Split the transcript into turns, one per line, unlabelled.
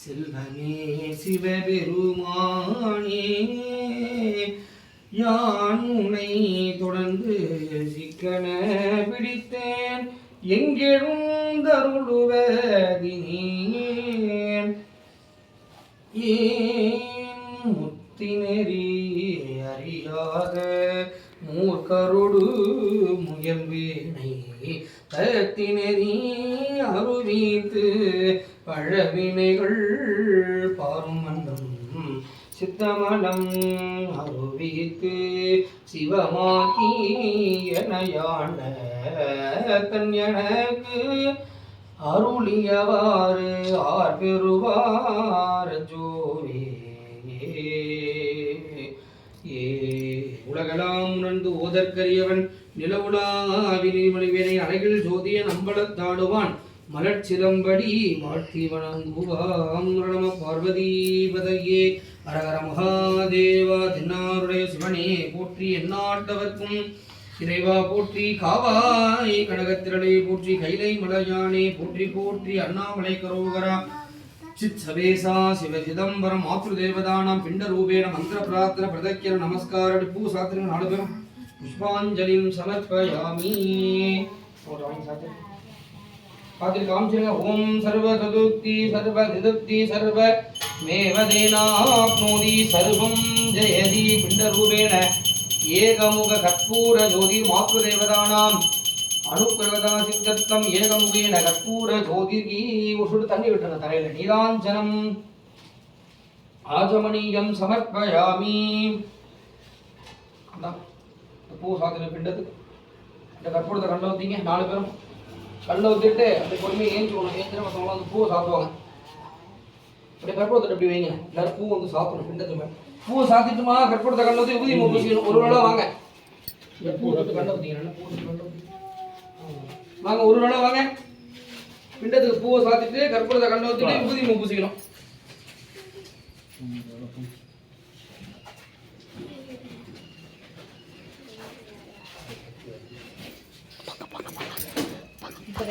செல்வமே சிவபெருமானே யான் உன்னை தொடர்ந்து சிக்கன பிடித்தேன் எங்கெழுந்தருளுவதினேன் ஏன் முத்தினரி அறியாத மூர்க்கருடு முயல்வேனை தத்தினரி அருவித்து பழவினைகள் பாரும் மன்றம் சித்தமலம் அருவித்து சிவமாக்கி எனையான தன் எனக்கு அருளியவாறு ஆர் பெறுவார் ஜோவே உலகெல்லாம் உணர்ந்து ஓதற்கரியவன் நிலவுலாவினிமொழிவேனை அழகில் ஜோதிய நம்பளத்தாடுவான் மலர்ச்சிலம்படி வாழ்த்தி வணங்குவாம் நம பார்வதீபதையே அரகர மகாதேவா தென்னாருடைய சிவனே போற்றி எந்நாட்டவர்க்கும் இறைவா போற்றி காவாய் கனகத்திரளே போற்றி கைலை மலையானே போற்றி போற்றி அண்ணாமலை கரோகரா சித் சவேசா சிவ சிதம்பரம் மாத்ரு தேவதானாம் பிண்ட ரூபேண மந்திர பிரார்த்தன பிரதக்கிய நமஸ்கார டிப்பு சாத்திரம் 4 பேரும் புஷ்பாஞ்சலிம் சமர்ப்பயாமி பாத்திர காமிச்சிருங்க ஓம் சர்வ சதுக்தி சர்வ நிதுக்தி சர்வ மேவதேனாப்னோதி சர்வம் ஜெயதி பிண்ட ரூபேண ஏகமுக கற்பூர ஜோதி மாத்ரு தேவதானாம் அனுக்கிரகதா சித்தத்தம் ஏகமுகேன கற்பூர ஜோதிர்கி ஒரு தண்ணி விட்டுருங்க தரையில நீலாஞ்சனம் ஆஜமணியம் சமர்ப்பயாமி பூ சாத்திர பிண்டத்துக்கு இந்த கற்பூரத்தை கண்ட ஊற்றிங்க 4 பேரும் கண்ட ஊற்றிட்டு அப்படி பொறுமையை ஏஞ்சிக்கணும் ஏஞ்சினா மற்றவங்களாம் வந்து பூவை சாத்துவாங்க அப்படி கற்பூரத்தை அப்படி வைங்க எல்லாரும் பூ வந்து சாப்பிடணும் பிண்டத்துக்கு பூவை சாத்திட்டுமா கற்பூரத்தை கண்ட ஊற்றி ஊதி பூசிக்கணும் ஒரு வேளை வாங்க பூ கண்ட ஊற்றிங்க நல்லா பூ கண்ட ஊற்றி வாங்க ஒரு வேளை வாங்க பிண்டத்துக்கு பூவை சாத்திட்டு கற்பூரத்தை கண்ட ஊற்றிட்டு ஊதி பூசிக்கணும் Bang.